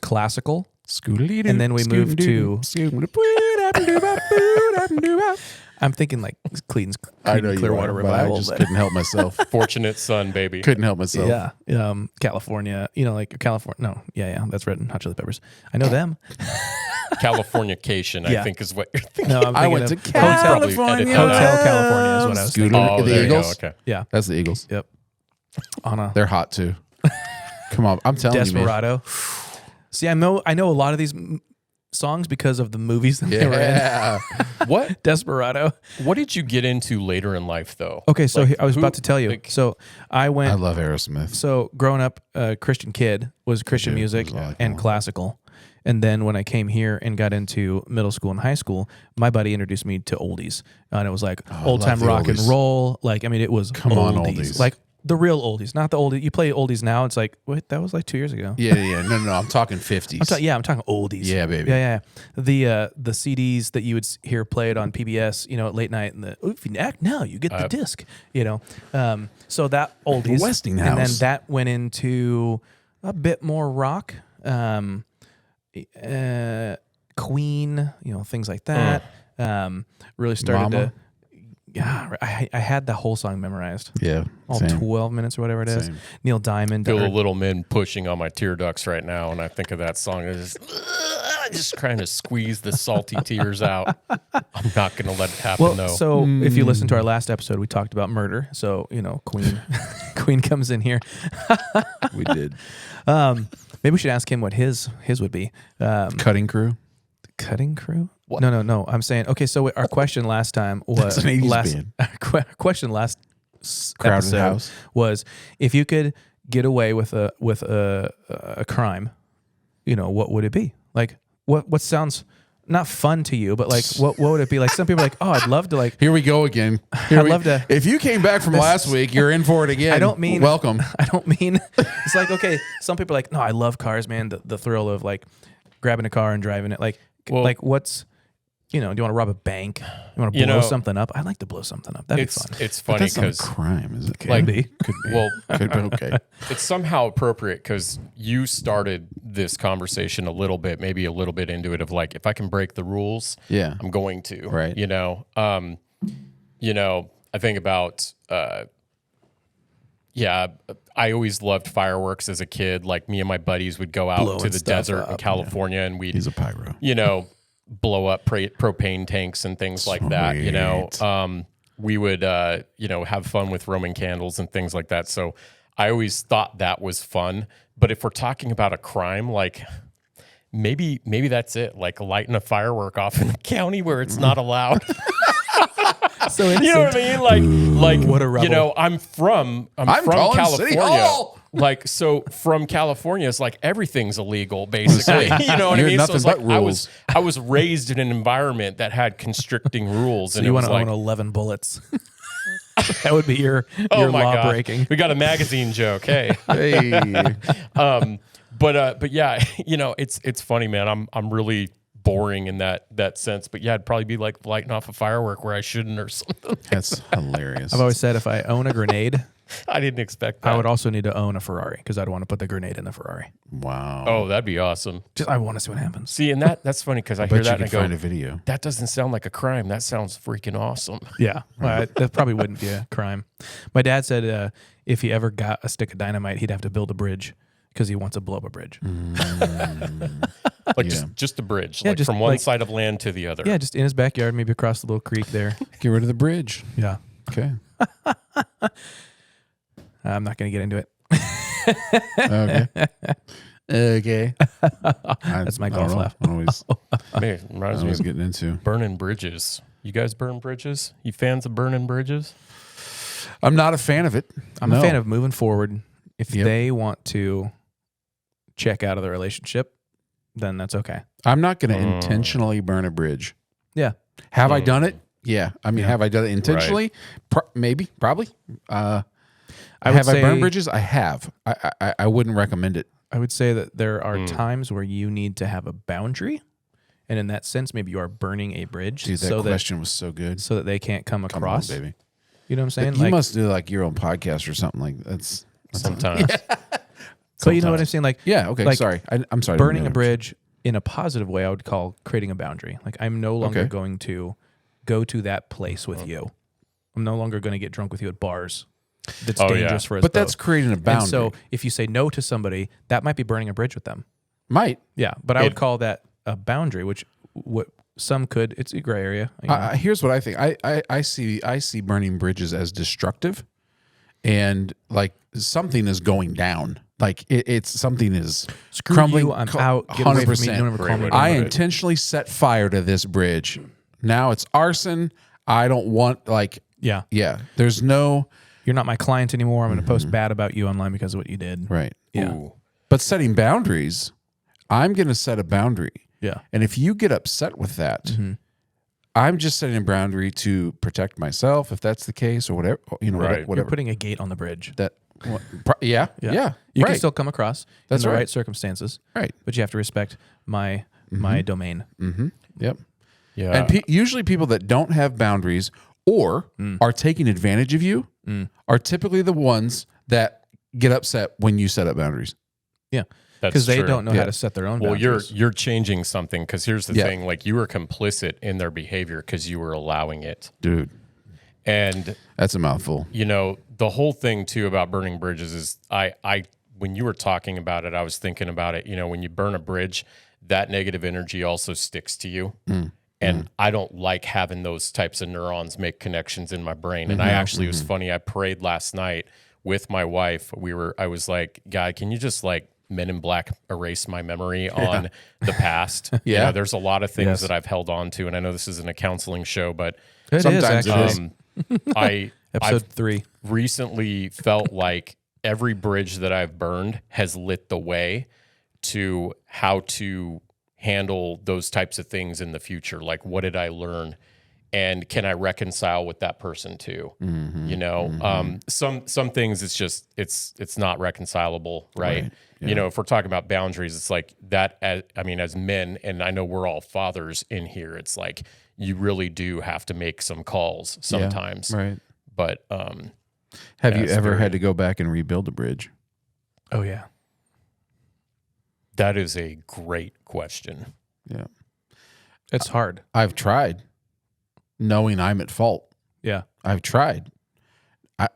classical, and then we moved to. I'm thinking like Creedence Clearwater Revival. I just but- couldn't help myself. Fortunate Son, baby. Couldn't help myself. yeah, California. Like California. No, yeah, that's Red Hot Chili Peppers. I know them. Californication, I Yeah. think is what you're thinking. No, I'm I thinking went to of Hotel California. California is what I was Scooter, thinking. Oh, the there you go. Eagles. Okay. Yeah. That's the Eagles. Yep. Anna. They're hot too. Come on, I'm telling you, man. Desperado. See, I know a lot of these songs because of the movies that they were in. Yeah. What Desperado. What did you get into later in life, though? Okay, so Like, I was who- about to tell you. like- So I I went. love Aerosmith. So growing up, Christian kid was Christian do. music That's all I can and want. classical. And then when I came here and got into middle school and high school, my buddy introduced me to oldies, and it was like old time love the rock and oldies. roll. Like I mean, it was Come on, oldies. like the real oldies, not the oldies. You play oldies now, it's like wait, that was like 2 years ago. Yeah. No. I'm talking 50s. I'm talking oldies. Yeah, baby. Yeah. The CDs that you would hear played on PBS, late night, and if you act now, you get the disc. So that oldies, Westinghouse. and then that went into a bit more rock, Queen, things like that. Really started Mama? to. Yeah, I had the whole song memorized. Yeah. All same. 12 minutes or whatever it is. Same. Neil Diamond. Feel or- the little men pushing on my tear ducts right now, and I think of that song. It's just trying to squeeze the salty tears out. I'm not going to let it happen, Well, though. so if you listen to our last episode, we talked about murder. So Queen, Queen comes in here. We did. Maybe we should ask him what his would be. Cutting Crew. Cutting Crew? No. I'm saying okay. So our question last time was That's an 80s band. question last Crowded episode House. was if you could get away with a crime, what would it be? Like what sounds not fun to you, but like what would it be? Like some people are like, oh, I'd love to like. Here we go again. I'd love to. If you came back from last week, you're in for it again. I don't mean welcome. I don't mean it's like okay. Some people are like, no, I love cars, man. The thrill of like grabbing a car and driving it. Like what's do you want to rob a bank? You want to blow something up? I'd like to blow something up. That'd be fun. It's But funny that's not a because crime, is it? Could be. Could be. well, Could be. Okay. it's somehow appropriate because you started this conversation a little bit, maybe a little bit into it of like, if I can break the rules, Yeah. I'm going to. Right. I think about I always loved fireworks as a kid. Like me and my buddies would go out Blowing to the stuff desert in up, California and we'd He's a pyro. blow up propane tanks and things like that. We would have fun with Roman candles and things like that. So I always thought that was fun. But if we're talking about a crime, like maybe that's it. Like lighting a firework off in a county where it's not allowed. So You know what I mean? Like What a rebel. I'm from calling City California. Hall. Like so from California, it's like everything's illegal, basically. You know what I You're mean? nothing it's like but rules. I was raised in an environment that had constricting rules, So and you it want was to like, own 11 bullets? That would be your oh my law God, breaking. we got a magazine joke. Hey, Hey. but yeah, it's funny, man. I'm really boring in that sense, but yeah, it'd probably be like lighting off a firework where I shouldn't or something. That's hilarious. I've always said if I own a grenade, I didn't expect that. I would also need to own a Ferrari because I'd want to put the grenade in the Ferrari. Wow. Oh, that'd be awesome. Just I want to see what happens. See, and that's funny because I hear Bet you that and I could go, find a video. that doesn't sound like a crime. That sounds freaking awesome. Yeah, that probably wouldn't be a crime. My dad said if he ever got a stick of dynamite, he'd have to build a bridge because he wants to blow up a bridge. Like Yeah. just a bridge, Yeah, like just from one like- side of land to the other. Yeah, just in his backyard, maybe across the little creek there. Get rid of the bridge. Yeah, Okay. I'm not going to get into it. Okay. Okay. That's my golf laugh. Man, it I reminds me was of getting into. burning bridges. You guys burn bridges? You fans of burning bridges? I'm not a fan of it. I'm a fan of moving forward. If Yep. they want to check out of the relationship, then that's okay. I'm not going to intentionally burn a bridge. Yeah. Have I done it? Yeah. I mean, have I done it intentionally? Maybe. Probably. I Have I burned bridges? I have. I wouldn't recommend it. I would say that there are times where you need to have a boundary. And in that sense, maybe you are burning a bridge Dude, that so question was so good. that they can't come Come on, across. baby. You know what I'm saying? You must do like your own podcast or something like that's Sometimes. But you know what I'm saying? Like, Yeah. Okay. Like, sorry. I'm sorry. burning a bridge in a positive way, I would call creating a boundary. Like, I'm no longer Okay. going to go to that place with you. I'm no longer going to get drunk with you at bars. That's Oh, yeah. dangerous for us But that's both. creating a boundary. And so if you say no to somebody, that might be burning a bridge with them. Might. Yeah, but I would call that a boundary, which what some could. It's a gray area. You know? Here's what I think. I see burning bridges as destructive, and like something is going down like it's something is Screw crumbling. you, I'm out. Get away from me. Don't ever call me. Great way to I put it. intentionally set fire to this bridge. Now it's arson. I don't want Yeah. There's no You're not my client anymore. I'm going to post bad about you online because of what you did. right. Yeah. Ooh. But setting boundaries, I'm going to set a boundary. Yeah. And if you get upset with that, I'm just setting a boundary to protect myself, if that's the case, or whatever. You know, Right. You're whatever. putting a gate on the bridge. Yeah. You right. can still come across That's in the right. right circumstances, Right. but you have to respect my domain. Yep. Yeah. And usually people that don't have boundaries or are taking advantage of you are typically the ones that get upset when you set up boundaries. Yeah. That's Because they true. don't know how to set their own Well, boundaries. you're changing something, because here's the Yeah. thing: like, you were complicit in their behavior because you were allowing it. Dude, And that's a mouthful. the whole thing too about burning bridges is I when you were talking about it, I was thinking about it. When you burn a bridge, that negative energy also sticks to you. And I don't like having those types of neurons make connections in my brain. And I actually, it was funny. I prayed last night with my wife. I was like, God, can you just Men in Black erase my memory on the past? Yeah. There's a lot of things Yes. that I've held on to. And I know this isn't a counseling show, but It Sometimes is, it actually. is. Episode 3. recently felt like every bridge that I've burned has lit the way to how to handle those types of things in the future. Like, what did I learn? And can I reconcile with that person too? Some things it's not reconcilable, right? If we're talking about boundaries, it's like that. As men, and I know we're all fathers in here, it's like you really do have to make some calls sometimes, Right. But Have you it's ever very- had to go back and rebuild a bridge? Oh, yeah. that is a great question. Yeah. It's hard. I've tried, knowing I'm at fault. Yeah. I've tried.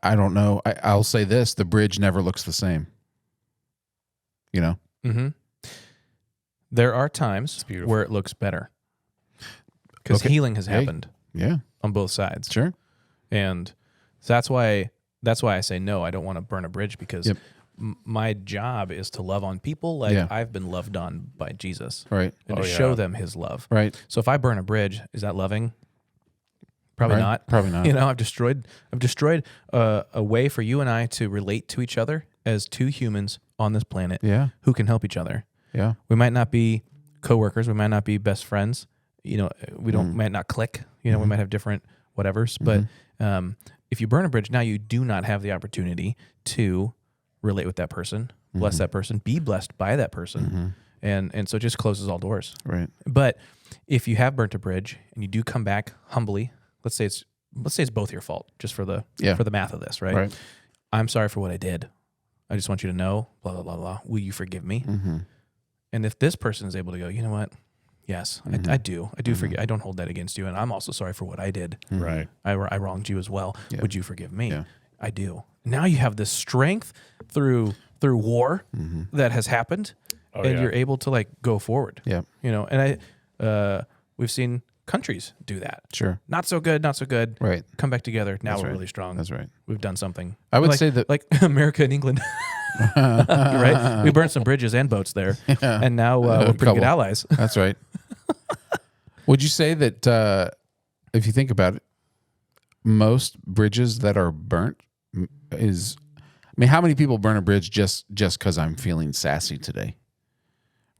I don't know. I'll say this: the bridge never looks the same. Mm-hmm. There are times beautiful. where it looks better because Okay. healing has Hey. happened Yeah. on both sides. Sure. And that's why I say no. I don't want to burn a bridge because Yep. my job is to love on people like Yeah. I've been loved on by Jesus, Right. and Oh, to yeah. show them His love. Right. So if I burn a bridge, is that loving? Probably Right. not. Probably not. I've destroyed a way for you and I to relate to each other as two humans on this planet Yeah. who can help each other. Yeah. We might not be coworkers. We might not be best friends. We might not click. We might have different whatevers. But if you burn a bridge, now you do not have the opportunity to relate with that person, bless that person, be blessed by that person. And so it just closes all doors. Right. But if you have burnt a bridge and you do come back humbly, let's say it's both your fault, just for the math of this, right? Right. I'm sorry for what I did. I just want you to know, blah, blah, blah, blah. Will you forgive me? And if this person is able to go, you know what? Yes, I do. I do forgive. I don't hold that against you. And I'm also sorry for what I did. Right. I wronged you as well. Yeah. Would you forgive me? Yeah. I do. Now you have this strength through war that has happened, and yeah. you're able to go forward. Yeah. And we've seen countries do that. Sure. Not so good, not so good. Right. Come back together. Now That's we're right. really strong. That's right. We've done something. I would say that- like America and England, right? We burnt some bridges and boats there, and now we're pretty couple. good allies. That's right. Would you say that if you think about it, most bridges that are burnt how many people burn a bridge just because I'm feeling sassy today?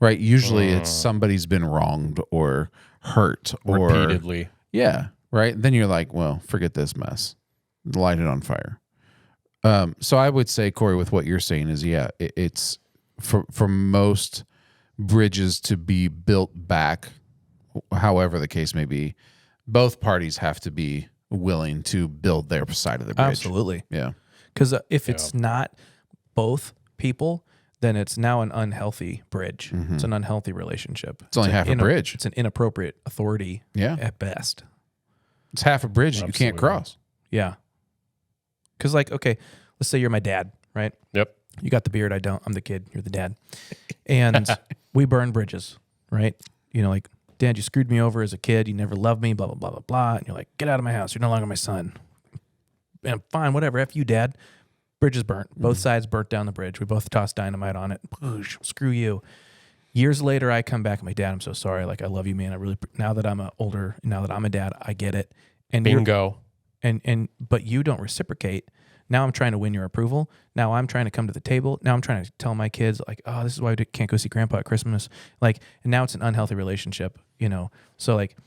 Right. Usually it's somebody's been wronged or hurt or Repeatedly. Yeah. Right. Then you're like, well, forget this mess. Light it on fire. So I would say, Cory, with what you're saying is, it's for most bridges to be built back, however the case may be, both parties have to be willing to build their side of the bridge. Absolutely. Yeah. Because if it's not both people, then it's now an unhealthy bridge. It's an unhealthy relationship. It's only half a bridge. It's an inappropriate authority Yeah. at best. It's half a bridge that you can't Absolutely. cross. Yeah. Because, okay, let's say you're my dad, right? Yep. You got the beard. I don't. I'm the kid. You're the dad. And we burn bridges, right? Dad, you screwed me over as a kid. You never loved me, blah, blah, blah, blah, blah. And you're like, get out of my house. You're no longer my son. And fine, whatever. F you, Dad. Bridge is burnt. Both sides burnt down the bridge. We both tossed dynamite on it. Screw you. Years later, I come back and my dad, I'm so sorry. Like, I love you, man. I really, now that I'm older, now that I'm a dad, I get it. And Bingo. But you don't reciprocate. Now I'm trying to win your approval. Now I'm trying to come to the table. Now I'm trying to tell my kids, like, oh, this is why we can't go see grandpa at Christmas. Like, and now it's an unhealthy relationship, you know? So like,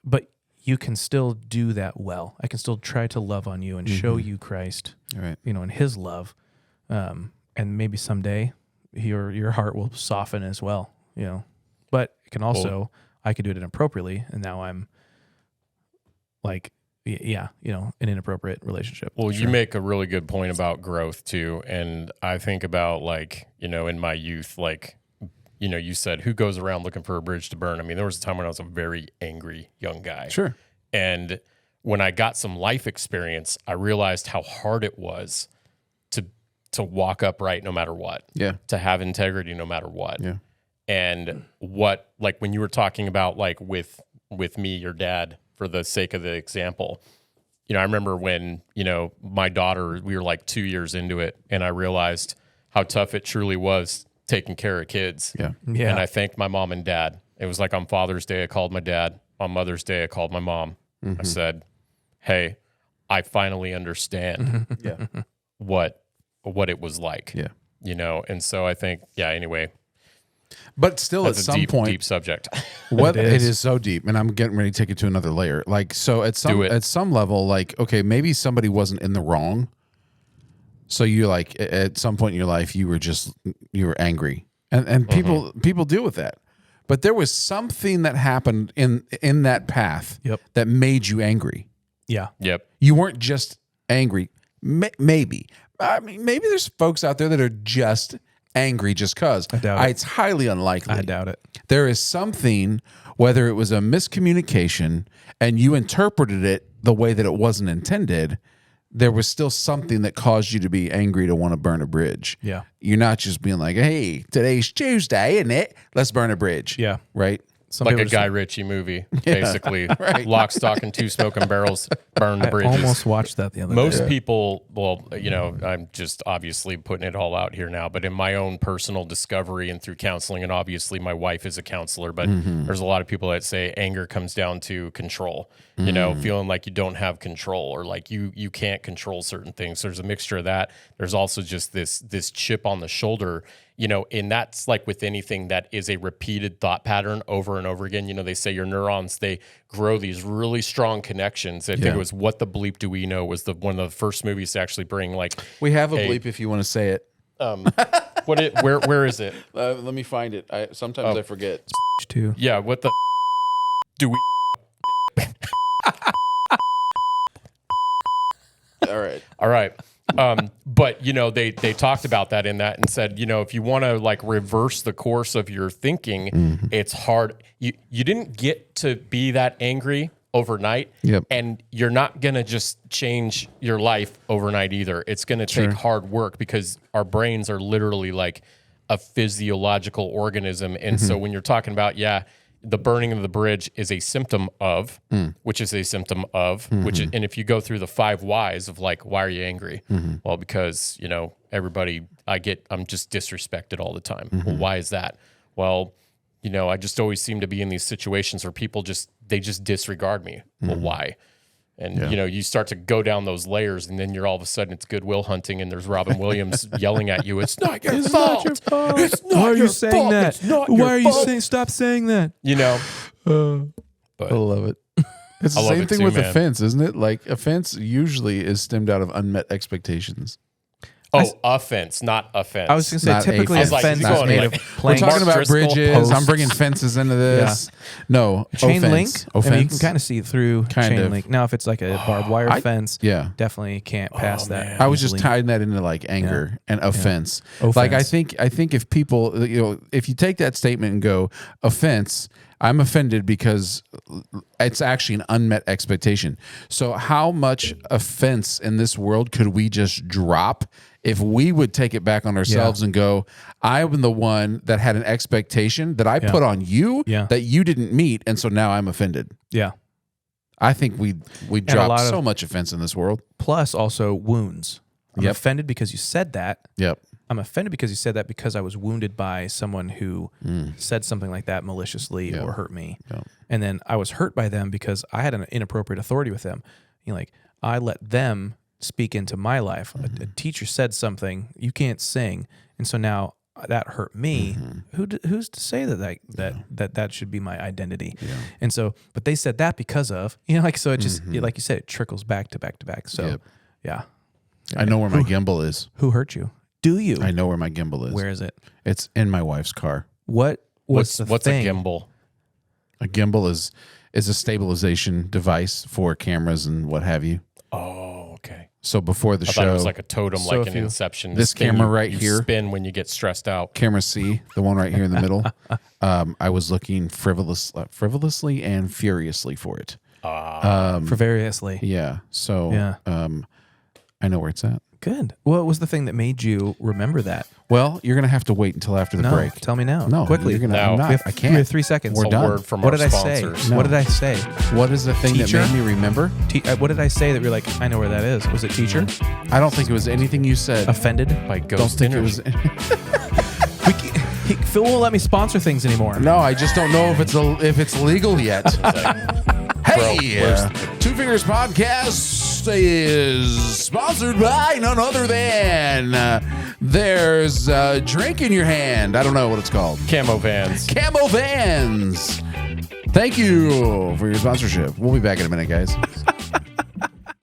but you can still do that well. I can still try to love on you and show you Christ, Right. you know, and his love. And maybe someday your heart will soften as well, you know, but it can also, I could do it inappropriately. And now I'm like, yeah, you know, an inappropriate relationship. Well, you make a really good point about growth too. And I think about, like, you know, in my youth, like, you know, you said, who goes around looking for a bridge to burn? I mean, there was a time when I was a very angry young guy. Sure. And when I got some life experience, I realized how hard it was to walk upright no matter what. Yeah. To have integrity no matter what. Yeah. And what, like, when you were talking about, like, with me, your dad, for the sake of the example, you know, I remember when, you know, my daughter, we were like 2 years into it, and I realized how tough it truly was taking care of kids. Yeah. Yeah. And I thanked my mom and dad. It was like on Father's Day, I called my dad. On Mother's Day, I called my mom. I said, hey, I finally understand Yeah. what it was like. Yeah. You know, and so I think, yeah, anyway, But still, that's at a some deep, point, deep subject. what It it is. is so deep, and I'm getting ready to take it to another layer. Like, so at some level, like, okay, maybe somebody wasn't in the wrong. So you, like, at some point in your life, you were angry, and people deal with that. But there was something that happened in that path that made you angry. Yeah. Yep. You weren't just angry. Maybe. I mean, maybe there's folks out there that are just angry just because. I doubt it. It's highly unlikely. I doubt it. There is something, whether it was a miscommunication and you interpreted it the way that it wasn't intended, there was still something that caused you to be angry to want to burn a bridge. Yeah. You're not just being like, hey, today's Tuesday, isn't it? Let's burn a bridge. Yeah. Right? Some Like people a just- Guy Ritchie movie, basically. Lock, stock, and two smoking barrels, burn the I bridges. almost watched that the other Most day. people, well, you know, I'm just obviously putting it all out here now, but in my own personal discovery and through counseling, and obviously my wife is a counselor, but there's a lot of people that say anger comes down to control, you know, feeling like you don't have control or like you can't control certain things. There's a mixture of that. There's also just this chip on the shoulder, you know, and that's like with anything that is a repeated thought pattern over and over again. You know, they say your neurons, they grow these really strong connections. I think it was What the Bleep Do We Know was one of the first movies to actually bring, like, We have a bleep if you want to say it. where is it? Let me find it. Sometimes I forget. Too. Yeah, what the do we? All right. All right. But you know, they talked about that in that and said, you know, if you want to like reverse the course of your thinking, it's hard. You didn't get to be that angry overnight. Yep. And you're not going to just change your life overnight either. It's going to take hard work because our brains are literally like a physiological organism. And so when you're talking about, the burning of the bridge is a symptom of, which is a symptom of, which is, and if you go through the 5 whys of like, why are you angry? Well, because, you know, everybody, I'm just disrespected all the time. Well, why is that? Well, you know, I just always seem to be in these situations where people they just disregard me. Well, why? And, you know, you start to go down those layers and then you're all of a sudden it's Goodwill Hunting and there's Robin Williams yelling at you. It's not your fault. It's not Why are your you saying fault. that? It's not Why your are you fault. saying? Stop saying that. You know, I love it. It's the I love same it thing too, with man. offense, isn't it? Like offense usually is stemmed out of unmet expectations. offense, not offense. I was going to say Not typically a fence. offense Not is a- made like, of We're planks. talking Mark about Driscoll bridges. posts. I'm bringing fences into this. No, chain offense. link. Offense. I mean, you can kind of see through Kind chain of. link. Now, if it's like a barbed wire fence, Yeah. definitely can't pass that. I was just easily. tying that into like anger and offense. Offense. Like I think if people, you know, if you take that statement and go offense, I'm offended because it's actually an unmet expectation. So how much offense in this world could we just drop if we would take it back on ourselves and go, I'm the one that had an expectation that I put on you that you didn't meet, and so now I'm offended. Yeah. I think we a drop lot of- so much offense in this world. Plus also wounds. I'm offended because you said that. Yep. I'm offended because you said that because I was wounded by someone who said something like that maliciously or hurt me. Yep. And then I was hurt by them because I had an inappropriate authority with them. Like I let them speak into my life. A teacher said something, you can't sing. And so now that hurt me. Who's to say that should be my identity? Yeah. And so, but they said that because of, so it just, like you said, it trickles back to back to back. So yeah. I know where my gimbal is. Who hurt you? Do you? I know where my gimbal is. Where is it? It's in my wife's car. What's the a thing? gimbal? A gimbal is a stabilization device for cameras and what have you. Oh, okay. So before the I show, thought it was like a totem, So like if an you- Inception. This thing camera you- right you here. spin when you get stressed out. camera C, the one right here in the middle, I was looking frivolously and furiously for it. For variously. Yeah. So Yeah. I know where it's at. Good. What was the thing that made you remember that? Well, you're gonna have to wait until after the No, break. tell me now. No, quickly. you're gonna. No. I'm not, We have, I We can't. have 3 seconds. We're A done. word from What our did I sponsors. say? No. What did I say? What is the thing Teacher? that made me remember? What did I say that you're like, I know where that is? Was it teacher? I don't think it was anything you said. Offended? By don't ghost think it energy. was. Phil won't let me sponsor things anymore. No, I just don't know if it's legal yet. Hey, Two Fingers Podcast is sponsored by none other than there's a drink in your hand. I don't know what it's called. Camo Vans. Camo Vans. Thank you for your sponsorship. We'll be back in a minute, guys.